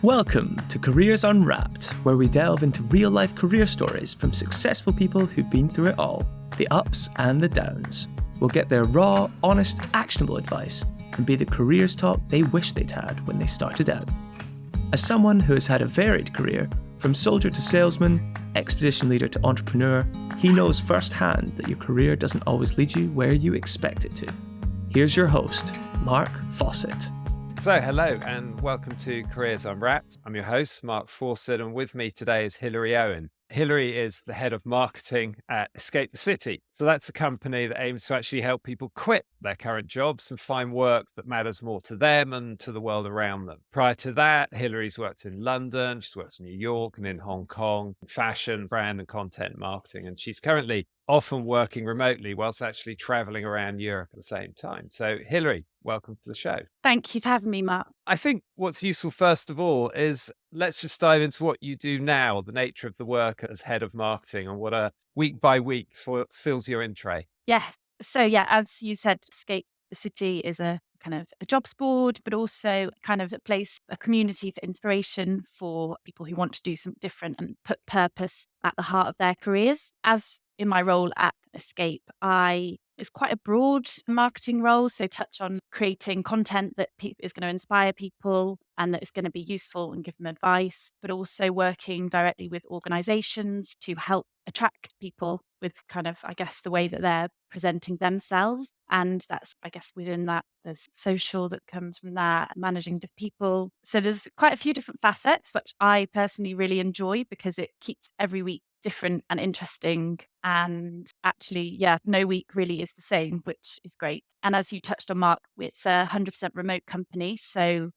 Welcome to Careers Unwrapped, where we delve into real-life career stories from successful people who've been through it all, the ups and the downs. We'll get their raw, honest, actionable advice and be the careers talk they wish they'd had when they started out. As someone who has had a varied career, from soldier to salesman, expedition leader to entrepreneur, he knows firsthand that your career doesn't always lead you where you expect it to. Here's your host, Mark Fawcett. So hello and welcome to Careers Unwrapped. I'm your host, Mark Fawcett, and with me today is Hilary Owen. Hilary is the head of marketing at Escape the City. So that's a company that aims to actually help people quit their current jobs and find work that matters more to them and to the world around them. Prior to that, Hilary's worked in London, she's worked in New York and in Hong Kong, fashion, brand and content marketing. And she's currently often working remotely whilst actually traveling around Europe at the same time. So Hilary, welcome to the show. Thank you for having me, Mark. I think what's useful, first of all, is let's just dive into what you do now, the nature of the work as head of marketing, and what a week by week fills your in tray. Yeah. So, as you said, Escape the City is a kind of a jobs board, but also kind of a community for inspiration for people who want to do something different and put purpose at the heart of their careers. As in my role at Escape, it's quite a broad marketing role, so touch on creating content that is going to inspire people and that is going to be useful and give them advice, but also working directly with organizations to help attract people with kind of, the way that they're presenting themselves. And that's, within that, there's social that comes from that, managing people. So there's quite a few different facets, which I personally really enjoy because it keeps every week different and interesting. And actually, no week really is the same, which is great. And as you touched on, Mark, it's a 100% remote company. So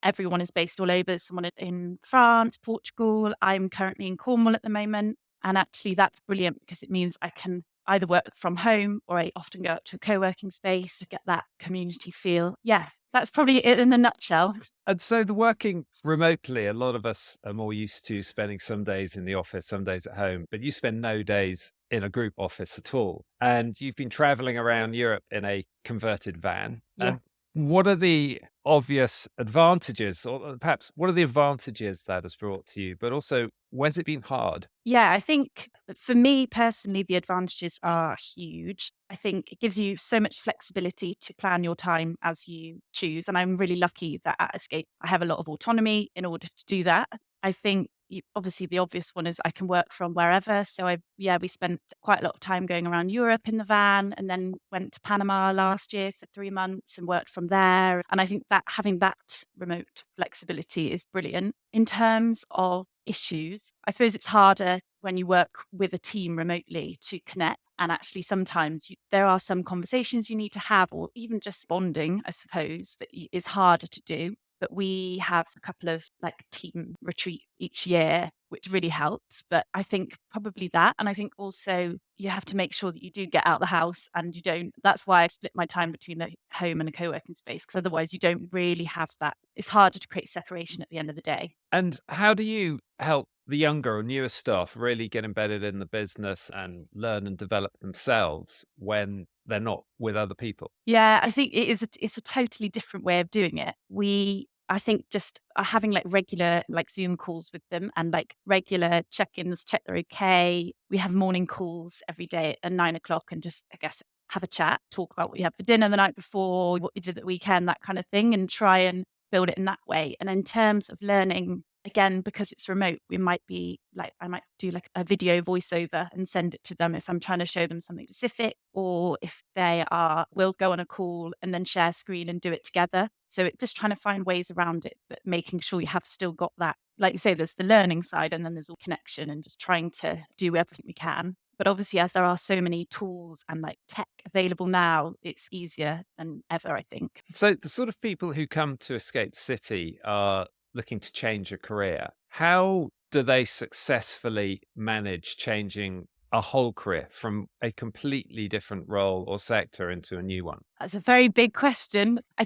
everyone is based all over. Someone in France, Portugal. I'm currently in Cornwall at the moment. And actually that's brilliant because it means I can either work from home or I often go up to a co-working space to get that community feel. Yeah, that's probably it in a nutshell. And so the working remotely, a lot of us are more used to spending some days in the office, some days at home, but you spend no days in a group office at all. And you've been traveling around Europe in a converted van. Yeah. What are the obvious advantages, or perhaps what are the advantages that has brought to you, but also when's it been hard? Yeah, I think for me personally, the advantages are huge. I think it gives you so much flexibility to plan your time as you choose. And I'm really lucky that at Escape, I have a lot of autonomy in order to do that. I think obviously the obvious one is I can work from wherever. So we spent quite a lot of time going around Europe in the van and then went to Panama last year for 3 months and worked from there. And I think that having that remote flexibility is brilliant. In terms of issues, I suppose it's harder when you work with a team remotely to connect. And actually, sometimes there are some conversations you need to have, or even just bonding, I suppose, that is harder to do. But we have a couple of team retreat each year, which really helps. But I think probably that. And I think also you have to make sure that you do get out of the house and you don't. That's why I split my time between a home and a co-working space, because otherwise you don't really have that. It's harder to create separation at the end of the day. And how do you help the younger or newer staff really get embedded in the business and learn and develop themselves when they're not with other people? Yeah, I think it's a totally different way of doing it. I think just having regular Zoom calls with them and regular check-ins, check they're okay. We have morning calls every day at 9:00 and just, have a chat, talk about what you had for dinner the night before, what you did at the weekend, that kind of thing, and try and build it in that way. And in terms of learning, again, because it's remote, we might be I might do a video voiceover and send it to them if I'm trying to show them something specific, or if we'll go on a call and then share screen and do it together. So it's just trying to find ways around it, but making sure you have still got that, like you say, there's the learning side and then there's all connection and just trying to do everything we can. But obviously, as there are so many tools and tech available now, it's easier than ever, I think. So the sort of people who come to Escape City are looking to change a career. How do they successfully manage changing a whole career from a completely different role or sector into a new one? That's a very big question. I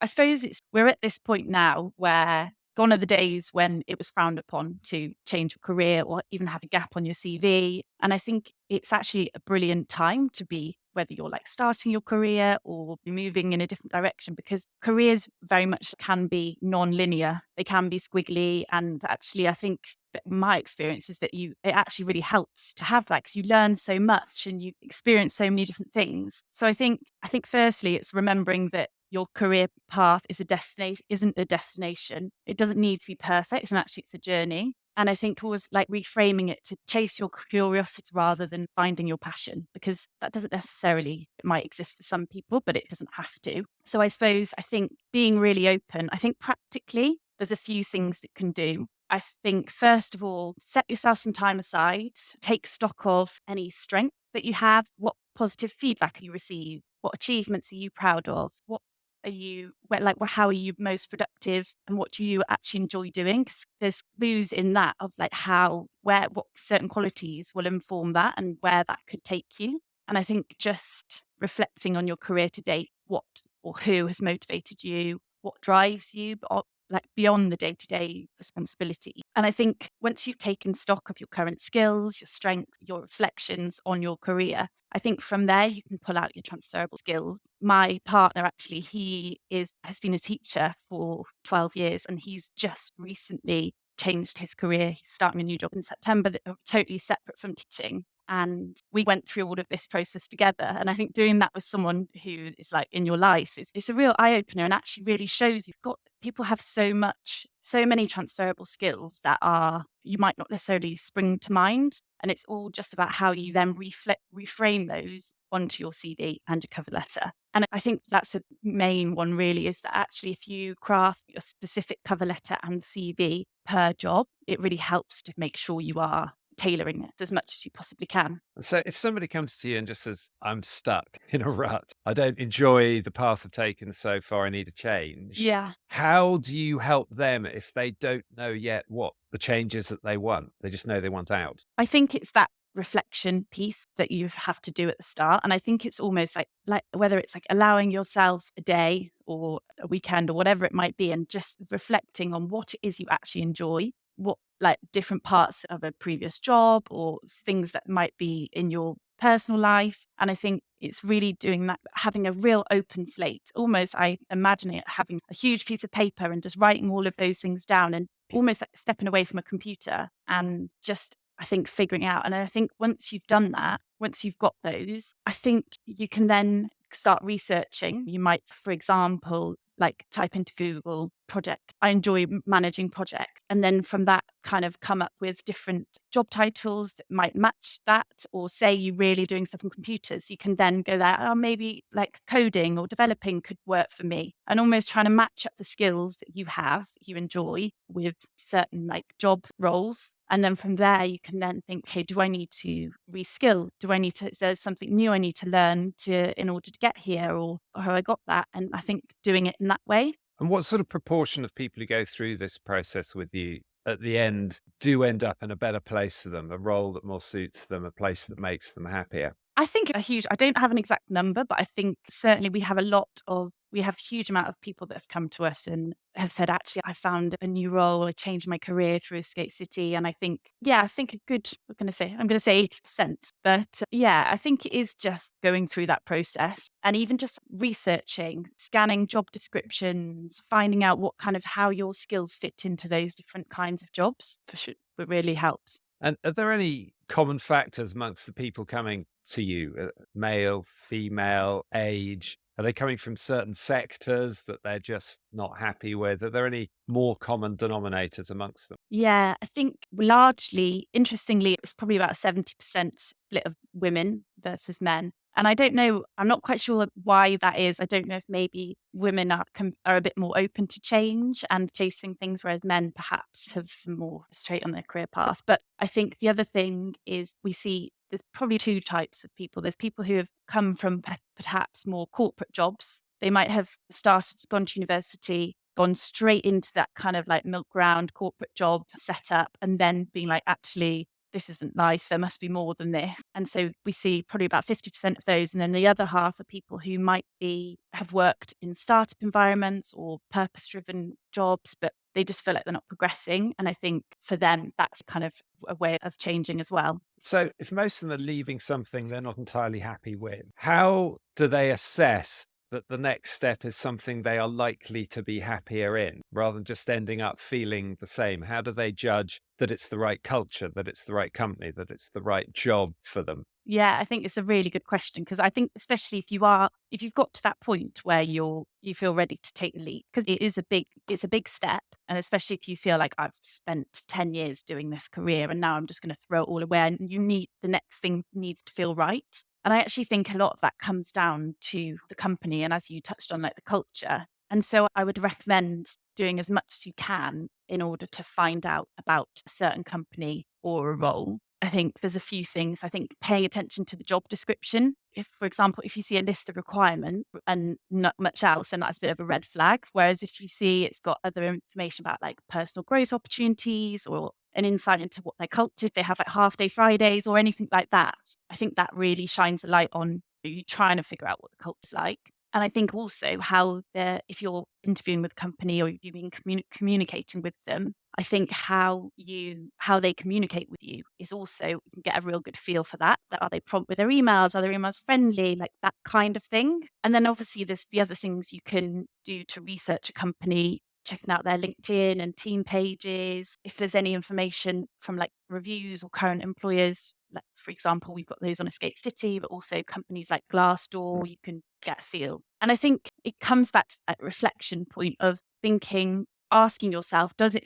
suppose we're at this point now where gone are the days when it was frowned upon to change your career or even have a gap on your CV. And I think it's actually a brilliant time to be whether you're like starting your career or moving in a different direction, because careers very much can be non-linear. They can be squiggly. And actually, I think that my experience is that it actually really helps to have that, because you learn so much and you experience so many different things. So I think firstly, it's remembering that your career path isn't a destination. It doesn't need to be perfect. And actually, it's a journey. And I think always like reframing it to chase your curiosity rather than finding your passion, because that doesn't necessarily, it might exist for some people, but it doesn't have to. So I think being really open, I think practically there's a few things that can do. I think, first of all, set yourself some time aside, take stock of any strength that you have. What positive feedback have you received? What achievements are you proud of? How are you most productive, and what do you actually enjoy doing? 'Cause there's clues in that of like what certain qualities will inform that and where that could take you. And I think just reflecting on your career to date, what or who has motivated you, what drives you, like beyond the day-to-day responsibility. And I think once you've taken stock of your current skills, your strengths, your reflections on your career, I think from there you can pull out your transferable skills. My partner, actually, has been a teacher for 12 years, and he's just recently changed his career. He's starting a new job in September that are totally separate from teaching. And we went through all of this process together. And I think doing that with someone who is like in your life, it's a real eye opener, and actually really shows people have so many transferable skills that you might not necessarily spring to mind. And it's all just about how you then reframe those onto your CV and your cover letter. And I think that's a main one, really, is that actually if you craft your specific cover letter and CV per job, it really helps to make sure you are tailoring it as much as you possibly can. So if somebody comes to you and just says, I'm stuck in a rut, I don't enjoy the path I've taken so far, I need a change. Yeah. How do you help them if they don't know yet what the change is that they want? They just know they want out. I think it's that reflection piece that you have to do at the start. And I think it's almost like whether it's like allowing yourself a day or a weekend or whatever it might be, and just reflecting on what it is you actually enjoy, what like different parts of a previous job or things that might be in your personal life. And I think it's really doing that, having a real open slate. Almost, I imagine it having a huge piece of paper and just writing all of those things down, and almost like stepping away from a computer and just, I think, figuring out. And I think once you've done that, once you've got those, I think you can then start researching. You might, for example, like type into Google project. I enjoy managing projects. And then from that kind of come up with different job titles that might match that. Or say you're really doing stuff on computers, you can then go there, oh, maybe like coding or developing could work for me. And almost trying to match up the skills that you have, that you enjoy, with certain like job roles. And then from there, you can then think, okay, do I need to reskill? Is there something new I need to learn in order to get here? Or have I got that? And I think doing it in that way. And what sort of proportion of people who go through this process with you at the end do end up in a better place for them, a role that more suits them, a place that makes them happier? I think I don't have an exact number, but I think certainly we have a huge amount of people that have come to us and have said, actually, I found a new role, I changed my career through Escape City. And I think a good, I'm going to say 80%. But I think it is just going through that process, and even just researching, scanning job descriptions, finding out how your skills fit into those different kinds of jobs, for sure, it really helps. And are there any common factors amongst the people coming to you, male, female, age? Are they coming from certain sectors that they're just not happy with? Are there any more common denominators amongst them? Yeah, I think largely, interestingly, it's probably about a 70% split of women versus men. And I don't know, I'm not quite sure why that is. I don't know if maybe women are a bit more open to change and chasing things, whereas men perhaps have more straight on their career path. But I think the other thing is we see there's probably two types of people. There's people who have come from perhaps more corporate jobs. They might have gone to university, gone straight into that kind of like milk round corporate job setup, and then being like, actually, this isn't nice. There must be more than this. And so we see probably about 50% of those. And then the other half are people who might have worked in startup environments or purpose-driven jobs, but they just feel like they're not progressing. And I think for them, that's kind of a way of changing as well. So if most of them are leaving something they're not entirely happy with, how do they assess that the next step is something they are likely to be happier in rather than just ending up feeling the same? How do they judge that it's the right culture, that it's the right company, that it's the right job for them? Yeah, I think it's a really good question, because I think especially if you've got to that point where you feel ready to take the leap, because it's a big step. And especially if you feel like I've spent 10 years doing this career and now I'm just going to throw it all away, and the next thing needs to feel right. And I actually think a lot of that comes down to the company. And as you touched on, like the culture. And so I would recommend doing as much as you can in order to find out about a certain company or a role. I think there's a few things. I think paying attention to the job description. If, for example, if you see a list of requirements and not much else, then that's a bit of a red flag. Whereas if you see it's got other information about like personal growth opportunities or an insight into what their culture, if they have like half day Fridays or anything like that, I think that really shines a light on you trying to figure out what the culture's like. And I think also if you're interviewing with a company or you've been communicating with them, I think how they communicate with you is also, you can get a real good feel for that. Like, are they prompt with their emails? Are their emails friendly? Like that kind of thing. And then obviously there's the other things you can do to research a company, checking out their LinkedIn and team pages. If there's any information from like reviews or current employers, like for example, we've got those on Escape City, but also companies like Glassdoor, you can get a feel. And I think it comes back to that reflection point of asking yourself, does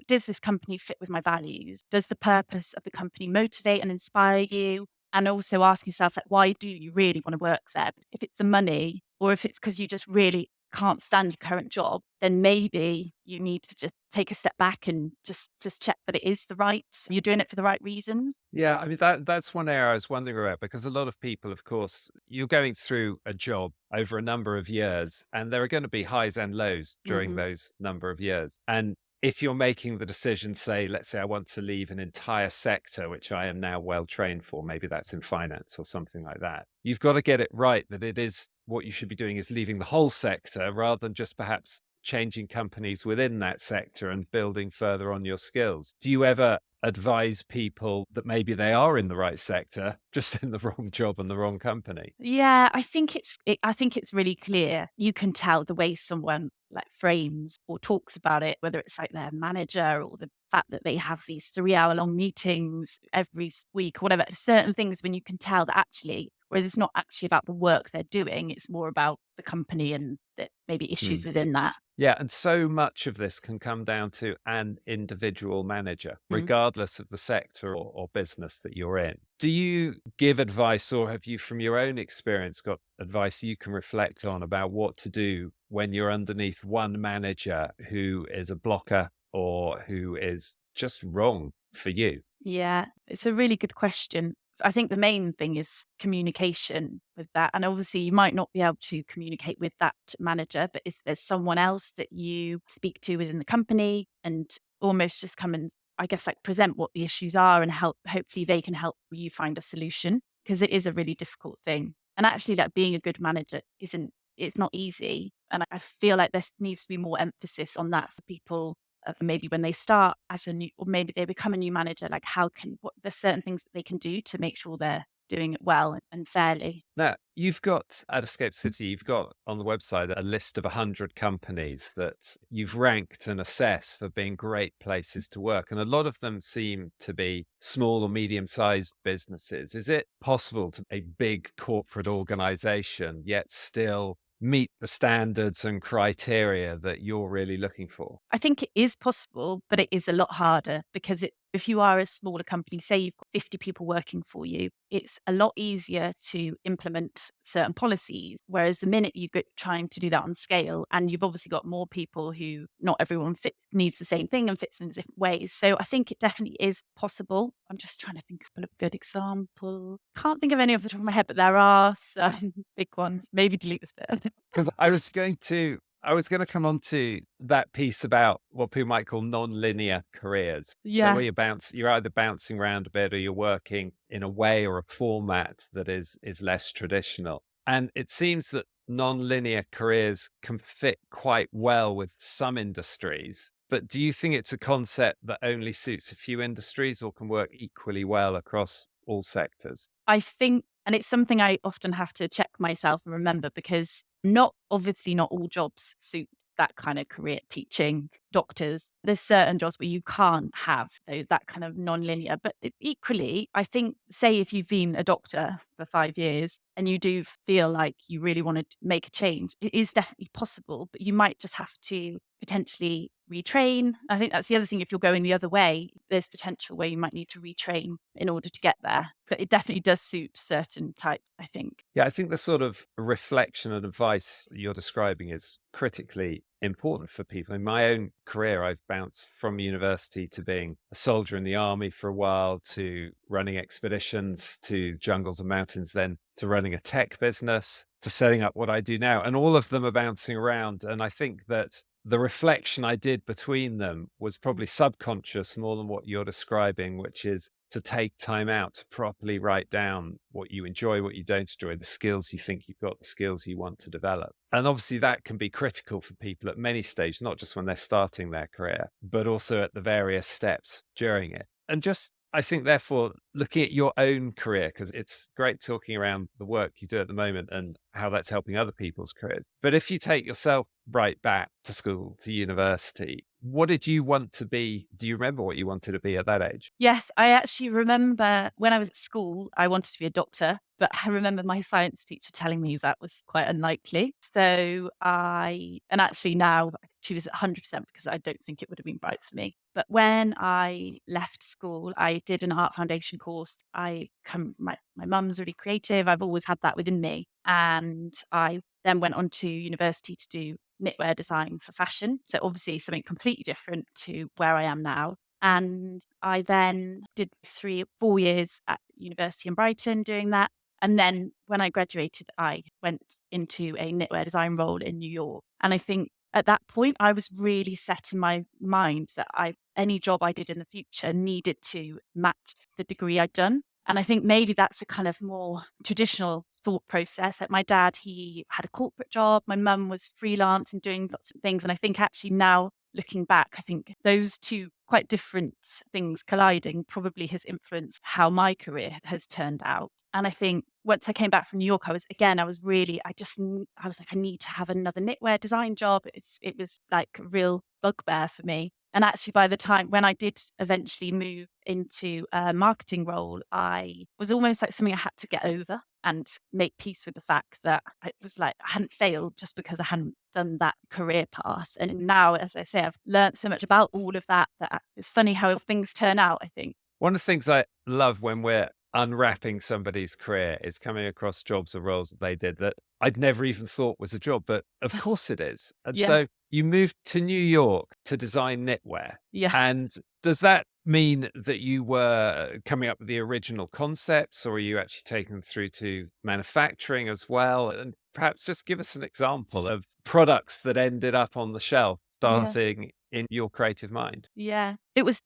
this company fit with my values? Does the purpose of the company motivate and inspire you? And also asking yourself, like, why do you really want to work there? If it's the money, or if it's because you just really can't stand your current job, then maybe you need to just take a step back and just check that you're doing it for the right reasons. Yeah, I mean that's one area I was wondering about, because a lot of people, of course, you're going through a job over a number of years and there are going to be highs and lows during Hmm. those number of years. And if you're making the decision, say, let's say I want to leave an entire sector, which I am now well trained for, maybe that's in finance or something like that, you've got to get it right that it is what you should be doing is leaving the whole sector rather than just perhaps changing companies within that sector and building further on your skills. Do you ever advise people that maybe they are in the right sector, just in the wrong job and the wrong company? Yeah, I think it's really clear. You can tell the way someone like frames or talks about it, whether it's like their manager or the fact that they have these 3-hour long meetings every week or whatever. Certain things when you can tell that actually, whereas it's not actually about the work they're doing, it's more about the company and maybe issues within that. Yeah, and so much of this can come down to an individual manager, Mm. regardless of the sector or business that you're in. Do you give advice, or have you, from your own experience, got advice you can reflect on about what to do when you're underneath one manager who is a blocker or who is just wrong for you? Yeah, it's a really good question. I think the main thing is communication with that. And obviously, you might not be able to communicate with that manager, but if there's someone else that you speak to within the company and almost just come and, I guess, like present what the issues are and hopefully they can help you find a solution, because it is a really difficult thing. And actually, like being a good manager it's not easy. And I feel like there needs to be more emphasis on that for people of maybe when they start as a new, or maybe they become a new manager, like what there's certain things that they can do to make sure they're doing it well and fairly. Now, you've got at Escape City, you've got on the website a list of 100 companies that you've ranked and assessed for being great places to work. And a lot of them seem to be small or medium-sized businesses. Is it possible to a big corporate organization yet still meet the standards and criteria that you're really looking for? I think it is possible, but it is a lot harder because if you are a smaller company, say you've got 50 people working for you, it's a lot easier to implement certain policies. Whereas the minute you get trying to do that on scale, and you've obviously got more people who not everyone needs the same thing and fits in different ways. So I think it definitely is possible. I'm just trying to think of a good example. Can't think of any off the top of my head, but there are some big ones. Maybe delete this bit. Because I was going to come on to that piece about what people might call non-linear careers. So Yeah. where you're either bouncing around a bit or you're working in a way or a format that is less traditional. And it seems that non-linear careers can fit quite well with some industries, But do you think it's a concept that only suits a few industries or can work equally well across all sectors? I think, and it's something I often have to check myself and remember, because obviously not all jobs suit that kind of career. Teaching, doctors, there's certain jobs where you can't have that kind of non-linear. But equally, I think, say if you've been a doctor for 5 years and you do feel like you really want to make a change, it is definitely possible, but you might just have to potentially retrain. I think that's the other thing. If you're going the other way, there's potential where you might need to retrain in order to get there. But it definitely does suit certain type, I think. Yeah, I think the sort of reflection and advice you're describing is critically important for people. In my own career, I've bounced from university to being a soldier in the army for a while, to running expeditions to jungles and mountains, then to running a tech business, to setting up what I do now. And all of them are bouncing around. And I think that the reflection I did between them was probably subconscious more than what you're describing, which is to take time out to properly write down what you enjoy, what you don't enjoy, the skills you think you've got, the skills you want to develop. And obviously that can be critical for people at many stages, not just when they're starting their career, but also at the various steps during it. And just, I think, therefore, looking at your own career, because it's great talking around the work you do at the moment and how that's helping other people's careers. But if you take yourself right back to school, to university, what did you want to be? Do you remember what you wanted to be at that age? Yes, I actually remember when I was at school, I wanted to be a doctor, but I remember my science teacher telling me that was quite unlikely. And actually now I choose it 100% because I don't think it would have been right for me. But when I left school, I did an art foundation course. My mum's really creative. I've always had that within me. And I then went on to university to do knitwear design for fashion. So obviously something completely different to where I am now. And I then did 4 years at university in Brighton doing that. And then when I graduated, I went into a knitwear design role in New York. And I think at that point, I was really set in my mind that any job I did in the future needed to match the degree I'd done. And I think maybe that's a kind of more traditional thought process. Like my dad, he had a corporate job. My mum was freelance and doing lots of things. And I think actually now looking back, I think those two quite different things colliding probably has influenced how my career has turned out. And I think once I came back from New York, I was like, I need to have another knitwear design job. It was like a real bugbear for me. And actually, by the time when I did eventually move into a marketing role, I was almost like something I had to get over and make peace with the fact that it was like I hadn't failed just because I hadn't done that career path. And now, as I say, I've learned so much about all of that it's funny how things turn out, I think. One of the things I love when we're unwrapping somebody's career is coming across jobs or roles that they did that I'd never even thought was a job, but of course it is. And Yeah. so you moved to New York to design knitwear. Yeah. And does that mean that you were coming up with the original concepts, or are you actually taking them through to manufacturing as well? And perhaps just give us an example of products that ended up on the shelf starting in your creative mind. Yeah. It was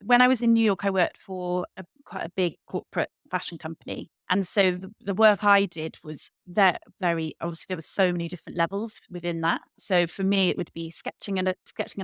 when I was in New York, I worked for quite a big corporate fashion company. And so the work I did was very, obviously there were so many different levels within that. So for me, it would be sketching an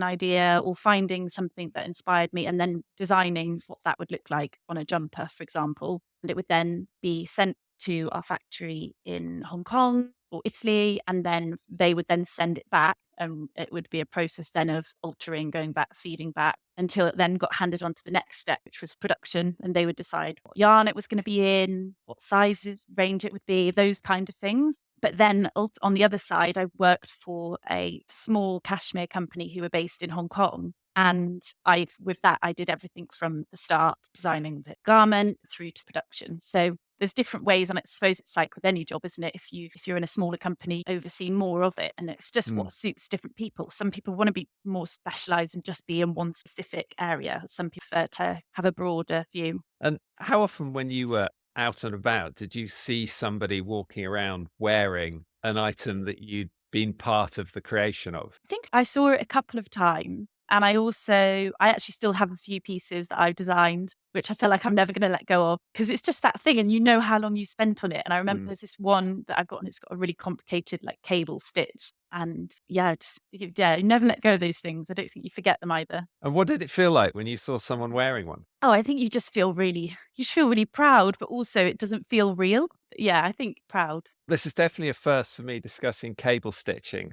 idea or finding something that inspired me and then designing what that would look like on a jumper, for example. And it would then be sent to our factory in Hong Kong or Italy, and then they would then send it back. And it would be a process then of altering, going back, feeding back until it then got handed on to the next step, which was production. And they would decide what yarn it was going to be in, what sizes, range it would be, those kind of things. But then on the other side, I worked for a small cashmere company who were based in Hong Kong. And with that, I did everything from the start, designing the garment through to production. So there's different ways, and I suppose it's like with any job, isn't it? If you're in a smaller company, oversee more of it, and it's just what suits different people. Some people want to be more specialised and just be in one specific area. Some people prefer to have a broader view. And how often, when you were out and about, did you see somebody walking around wearing an item that you'd been part of the creation of? I think I saw it a couple of times. And I actually still have a few pieces that I've designed, which I feel like I'm never going to let go of, because it's just that thing and you know how long you spent on it. And I remember there's this one that I've got and it's got a really complicated like cable stitch. And yeah, you never let go of those things. I don't think you forget them either. And what did it feel like when you saw someone wearing one? Oh, I think you just feel really proud, but also it doesn't feel real. Yeah, I think proud. This is definitely a first for me discussing cable stitching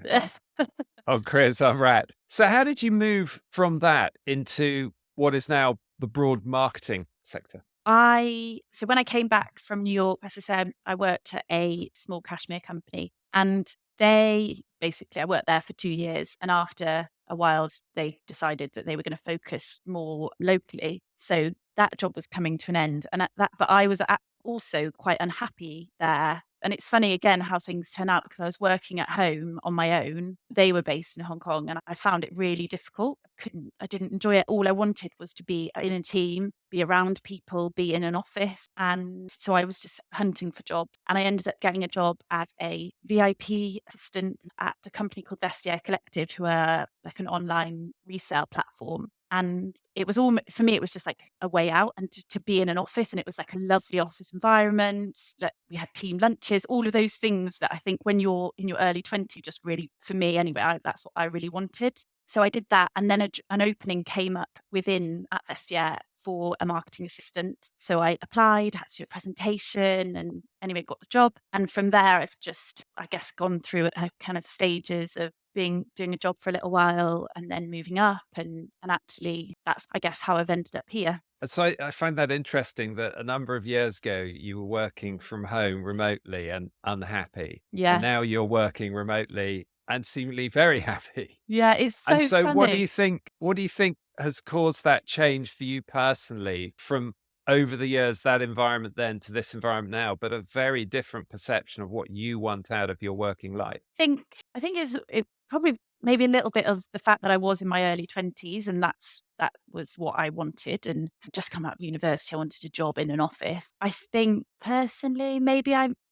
on Careers Unwrapped. So how did you move from that into what is now the broad marketing sector? So when I came back from New York, as I said, I worked at a small cashmere company, and I worked there for 2 years. And after a while, they decided that they were going to focus more locally. So that job was coming to an end. But I was also quite unhappy there. And it's funny again how things turn out, because I was working at home on my own. They were based in Hong Kong and I found it really difficult. I didn't enjoy it. All I wanted was to be in a team, be around people, be in an office. And so I was just hunting for jobs. And I ended up getting a job as a VIP assistant at a company called Vestiaire Collective, who are like an online resale platform. And it was all, for me, it was just like a way out and to be in an office. And it was like a lovely office environment that we had team lunches, all of those things that I think when you're in your early 20s, just really, for me anyway, that's what I really wanted. So I did that. And then an opening came up at Vestiaire for a marketing assistant. So I applied, had to do a presentation, and anyway, got the job. And from there, I've just, I guess, gone through a kind of stages of doing a job for a little while and then moving up. And actually, that's, I guess, how I've ended up here. And so I find that interesting that a number of years ago, you were working from home remotely and unhappy. Yeah. And now you're working remotely and seemingly very happy. Yeah, it's so And so funny. what do you think has caused that change for you personally from over the years, that environment then to this environment now, but a very different perception of what you want out of your working life? I think it probably maybe a little bit of the fact that I was in my early 20s, and that was what I wanted. And just come out of university, I wanted a job in an office. I think personally,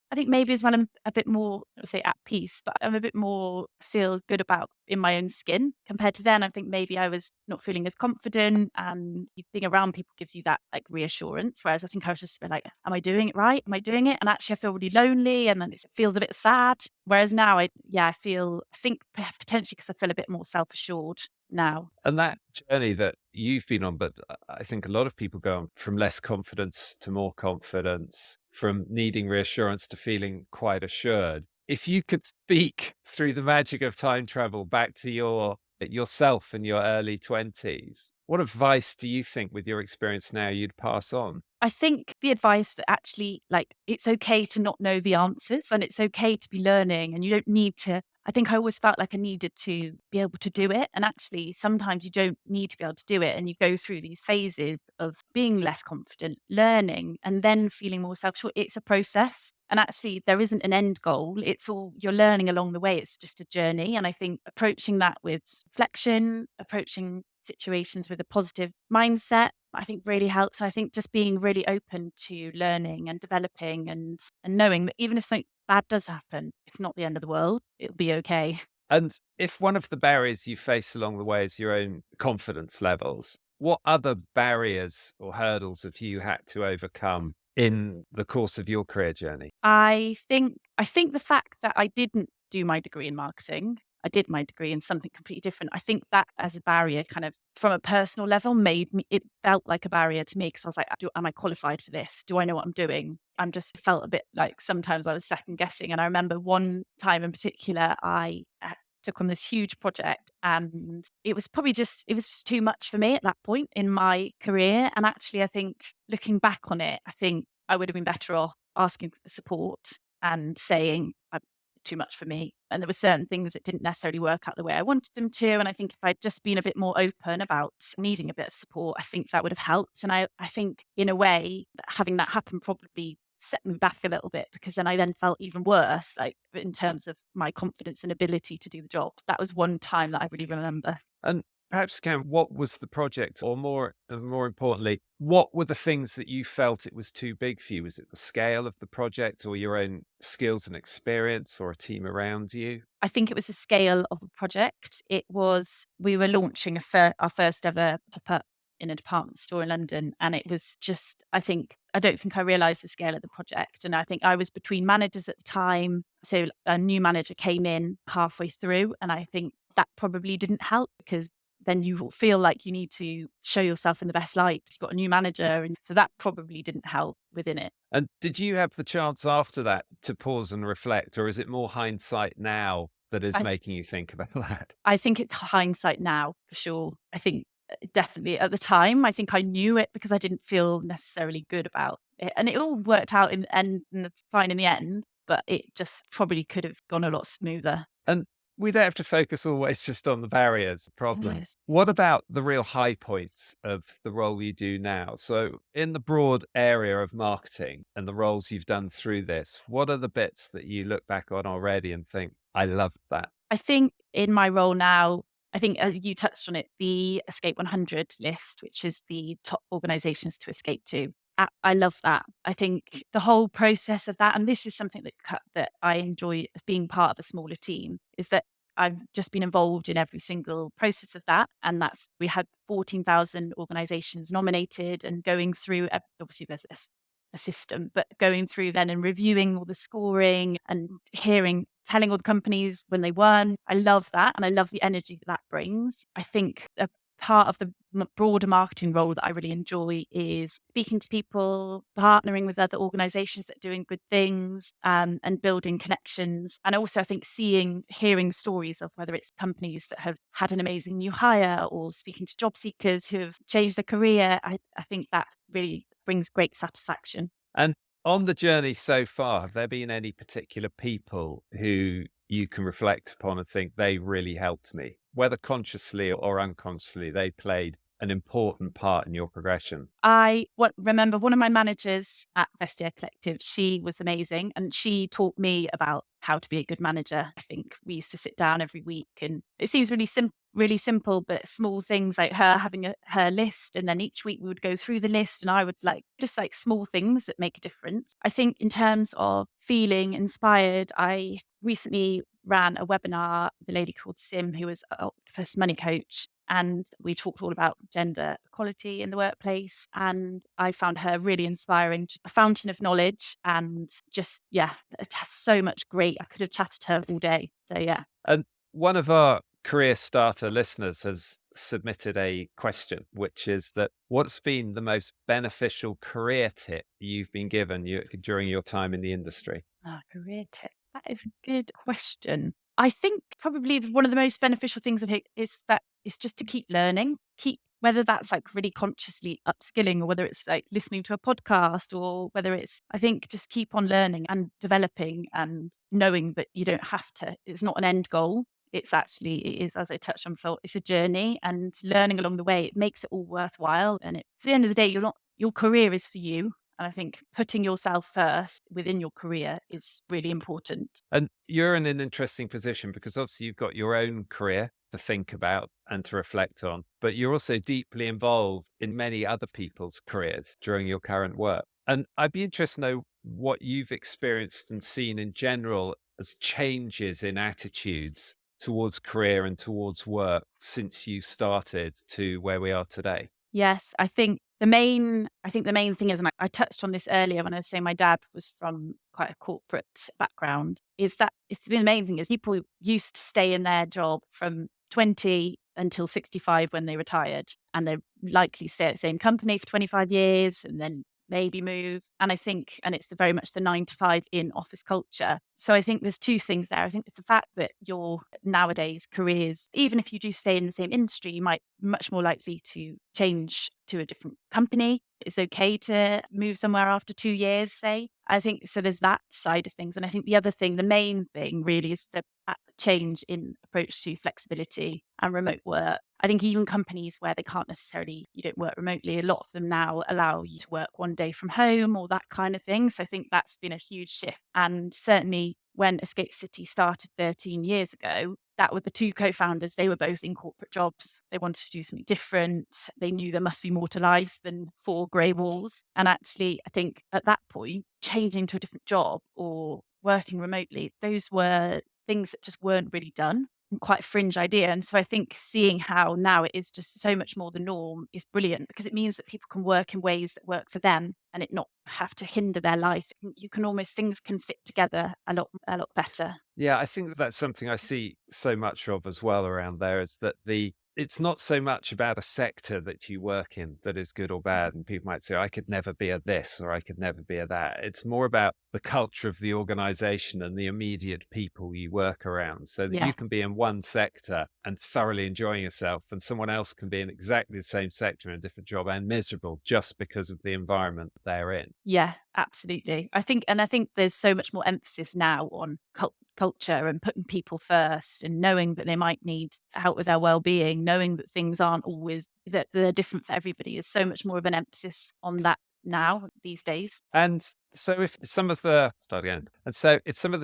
I think maybe as well I'm a bit more, let's say, at peace, but I'm a bit more feel good about in my own skin compared to then. I think maybe I was not feeling as confident, and being around people gives you that like reassurance. Whereas I think I was just a bit like, am I doing it right? Am I doing it? And actually I feel really lonely, and then it feels a bit sad. Whereas now I think potentially because I feel a bit more self-assured now. And that journey that you've been on, but I think a lot of people go on from less confidence to more confidence, from needing reassurance to feeling quite assured. If you could speak through the magic of time travel back to yourself in your early 20s, what advice do you think, with your experience now, you'd pass on? I think the advice that actually, like, it's okay to not know the answers, and it's okay to be learning, and you don't need to. I think I always felt like I needed to be able to do it. And actually, sometimes you don't need to be able to do it. And you go through these phases of being less confident, learning, and then feeling more self-assured. It's a process. And actually, there isn't an end goal. It's all you're learning along the way. It's just a journey. And I think approaching that with reflection, approaching situations with a positive mindset, I think really helps. I think just being really open to learning and developing, and knowing that even if something bad does happen, it's not the end of the world. It'll be okay. And if one of the barriers you face along the way is your own confidence levels, what other barriers or hurdles have you had to overcome in the course of your career journey? I think the fact that I didn't do my degree in marketing, I did my degree in something completely different. I think that as a barrier, kind of from a personal level, it felt like a barrier to me, because I was like, am I qualified for this? Do I know what I'm doing? It felt a bit like sometimes I was second guessing. And I remember one time in particular, I took on this huge project, and it was just too much for me at that point in my career. And actually, I think looking back on it, I think I would have been better off asking for support and saying, too much for me. And there were certain things that didn't necessarily work out the way I wanted them to. And I think if I'd just been a bit more open about needing a bit of support, I think that would have helped. And I think in a way, having that happen probably set me back a little bit, because then I then felt even worse, like in terms of my confidence and ability to do the job. That was one time that I really remember. And Perhaps, Cam, what was the project, or more importantly, what were the things that you felt it was too big for you? Was it the scale of the project, or your own skills and experience, or a team around you? I think it was the scale of the project. We were launching our first ever pop-up in a department store in London. And it was just, I don't think I realized the scale of the project. And I think I was between managers at the time. So a new manager came in halfway through. And I think that probably didn't help, because then you will feel like you need to show yourself in the best light. You've got a new manager. And so that probably didn't help within it. And did you have the chance after that to pause and reflect, or is it more hindsight now that is I, making you think about that? I think it's hindsight now, for sure. I think definitely at the time, I think I knew it because I didn't feel necessarily good about it. And it all worked out and it's fine in the end, but it just probably could have gone a lot smoother. And we don't have to focus always just on the barriers, problems. Yes. What about the real high points of the role you do now? So, in the broad area of marketing and the roles you've done through this, what are the bits that you look back on already and think, I loved that? I think in my role now, I think as you touched on it, the Escape 100 list, which is the top organizations to escape to. I love that. I think the whole process of that, and this is something that I enjoy as being part of a smaller team, is that I've just been involved in every single process of that. And we had 14,000 organizations nominated, and going through, obviously there's a system, but going through then and reviewing all the scoring and telling all the companies when they won. I love that. And I love the energy that brings. I think a part of the broader marketing role that I really enjoy is speaking to people, partnering with other organizations that are doing good things, and building connections. And also I think hearing stories of whether it's companies that have had an amazing new hire, or speaking to job seekers who have changed their career. I think that really brings great satisfaction. And on the journey so far, have there been any particular people who you can reflect upon and think they really helped me, whether consciously or unconsciously, they played an important part in your progression? I remember one of my managers at Vestiaire Collective. She was amazing, and she taught me about how to be a good manager. I think we used to sit down every week, and it seems really simple, but small things like her having her list, and then each week we would go through the list, and I would just small things that make a difference. I think in terms of feeling inspired, I recently ran a webinar with a lady called Sim, who was an Octopus money coach. And we talked all about gender equality in the workplace. And I found her really inspiring, just a fountain of knowledge, and just, it has so much great. I could have chatted to her all day. So, yeah. And one of our Career Starter listeners has submitted a question, which is that what's been the most beneficial career tip you've been given during your time in the industry? Career tip. That is a good question. I think probably one of the most beneficial things of it is just to keep learning, whether that's really consciously upskilling, or whether it's listening to a podcast, or whether it's, I think, just keep on learning and developing, and knowing that you don't have to, it's not an end goal. It is, as I touched on before, it's a journey, and learning along the way, it makes it all worthwhile. And at the end of the day, your career is for you. And I think putting yourself first within your career is really important. And you're in an interesting position because obviously you've got your own career to think about and to reflect on, but you're also deeply involved in many other people's careers during your current work. And I'd be interested to know what you've experienced and seen in general as changes in attitudes towards career and towards work since you started to where we are today. Yes, I think the main thing is, and I touched on this earlier when I was saying my dad was from quite a corporate background, is that the main thing is people used to stay in their job from 20 until 65 when they retired, and they likely stay at the same company for 25 years and then maybe move. And I think, and it's very much the 9 to 5 in office culture. So I think there's two things there. I think it's the fact that your nowadays careers, even if you do stay in the same industry, you might be much more likely to change to a different company. It's okay to move somewhere after 2 years, say. I think so. There's that side of things. And I think the main thing really is the change in approach to flexibility and remote work. I think even companies where you don't work remotely, a lot of them now allow you to work one day from home or that kind of thing. So I think that's been a huge shift. And certainly when Escape City started 13 years ago, that with the two co-founders, they were both in corporate jobs. They wanted to do something different. They knew there must be more to life than four grey walls. And actually, I think at that point, changing to a different job or working remotely, those were things that just weren't really done. Quite a fringe idea. And so I think seeing how now it is just so much more the norm is brilliant, because it means that people can work in ways that work for them and it not have to hinder their life. You can almost, things can fit together a lot better. Yeah, I think that's something I see so much of as well around there, is that it's not so much about a sector that you work in that is good or bad. And people might say, I could never be a this or I could never be a that. It's more about the culture of the organization and the immediate people you work around, so that you can be in one sector and thoroughly enjoying yourself, and someone else can be in exactly the same sector in a different job and miserable just because of the environment they're in. Yeah, absolutely. I think there's so much more emphasis now on culture and putting people first, and knowing that they might need help with their well-being, knowing that things aren't always, that they're different for everybody, is so much more of an emphasis on that now these days. And so if some of the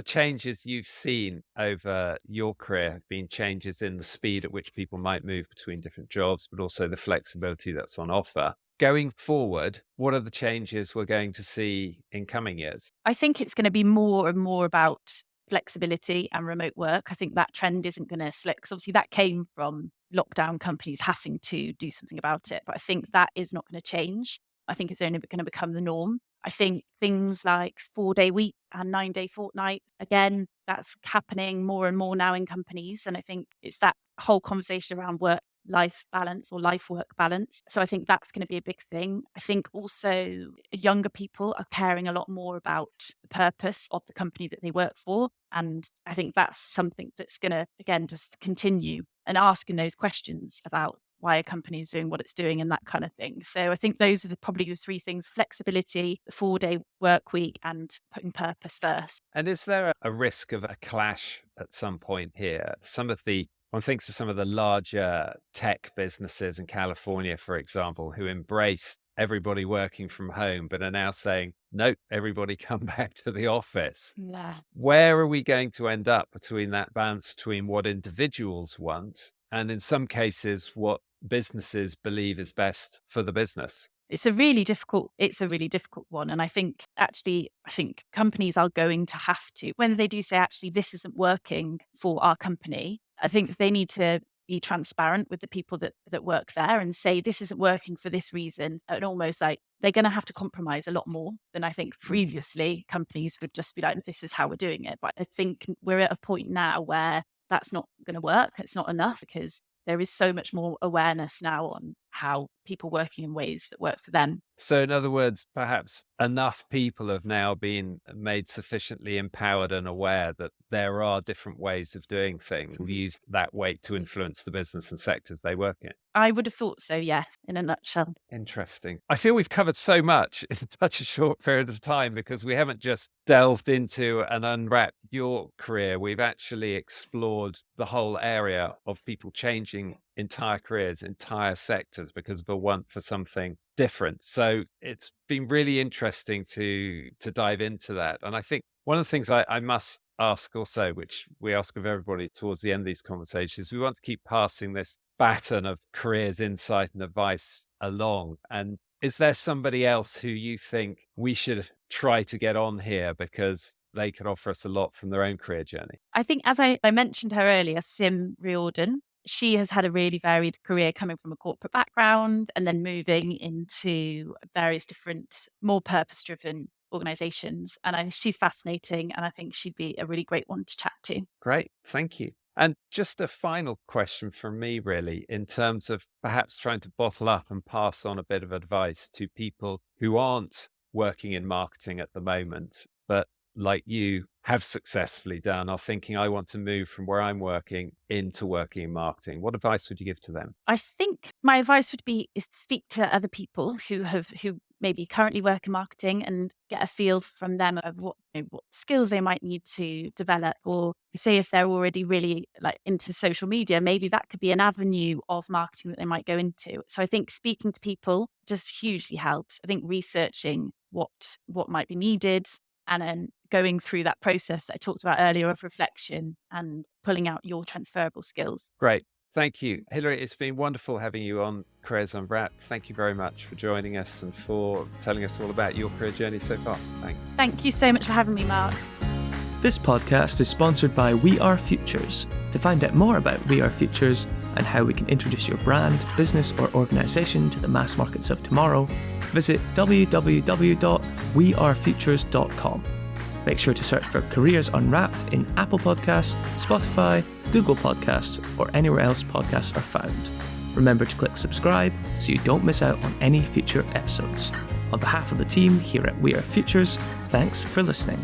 changes you've seen over your career have been changes in the speed at which people might move between different jobs, but also the flexibility that's on offer, going forward, what are the changes we're going to see in coming years? I think it's going to be more and more about flexibility and remote work. I think that trend isn't going to slip, because obviously that came from lockdown companies having to do something about it. But I think that is not going to change. I think it's only going to become the norm. I think things like 4-day week and 9-day fortnight, again, that's happening more and more now in companies. And I think it's that whole conversation around work-life balance or life-work balance. So I think that's going to be a big thing. I think also younger people are caring a lot more about the purpose of the company that they work for. And I think that's something that's going to, again, just continue, and asking those questions about why a company is doing what it's doing and that kind of thing. So I think those are probably the three things: flexibility, the 4-day work week, and putting purpose first. And is there a risk of a clash at some point here? One thinks of some of the larger tech businesses in California, for example, who embraced everybody working from home, but are now saying, nope, everybody come back to the office. Yeah. Where are we going to end up between that balance between what individuals want and, in some cases, what businesses believe is best for the business? It's a really difficult one. And I think companies are going to have to, when they do say, actually, this isn't working for our company, I think they need to be transparent with the people that work there and say, this isn't working for this reason. And almost like they're going to have to compromise a lot more than I think previously companies would just be like, this is how we're doing it. But I think we're at a point now where that's not going to work. It's not enough, because there is so much more awareness now on how people working in ways that work for them. So in other words, perhaps enough people have now been made sufficiently empowered and aware that there are different ways of doing things, and use that weight to influence the business and sectors they work in. I would have thought so, yes, in a nutshell. Interesting. I feel we've covered so much in such a short period of time, because we haven't just delved into and unwrapped your career. We've actually explored the whole area of people changing entire careers, entire sectors, because of a want for something different. So it's been really interesting to dive into that. And I think one of the things I must ask also, which we ask of everybody towards the end of these conversations, we want to keep passing this baton of careers insight and advice along. And is there somebody else who you think we should try to get on here, because they could offer us a lot from their own career journey? I think, as I mentioned her earlier, Sim Riordan, she has had a really varied career, coming from a corporate background and then moving into various different, more purpose-driven organizations. And she's fascinating, and I think she'd be a really great one to chat to. Great. Thank you. And just a final question from me, really, in terms of perhaps trying to bottle up and pass on a bit of advice to people who aren't working in marketing at the moment, but like you have successfully done, are thinking, I want to move from where I'm working into working in marketing. What advice would you give to them? I think my advice would be is to speak to other people who maybe currently work in marketing, and get a feel from them of what skills they might need to develop. Or say if they're already really into social media, maybe that could be an avenue of marketing that they might go into. So I think speaking to people just hugely helps. I think researching what might be needed, and then going through that process that I talked about earlier of reflection and pulling out your transferable skills. Great. Thank you, Hilary. It's been wonderful having you on Careers Unwrapped. Thank you very much for joining us and for telling us all about your career journey so far. Thanks. Thank you so much for having me, Mark. This podcast is sponsored by We Are Futures. To find out more about We Are Futures and how we can introduce your brand, business, or organisation to the mass markets of tomorrow, visit www.wearefutures.com. Make sure to search for Careers Unwrapped in Apple Podcasts, Spotify, Google Podcasts, or anywhere else podcasts are found. Remember to click subscribe so you don't miss out on any future episodes. On behalf of the team here at We Are Futures, thanks for listening.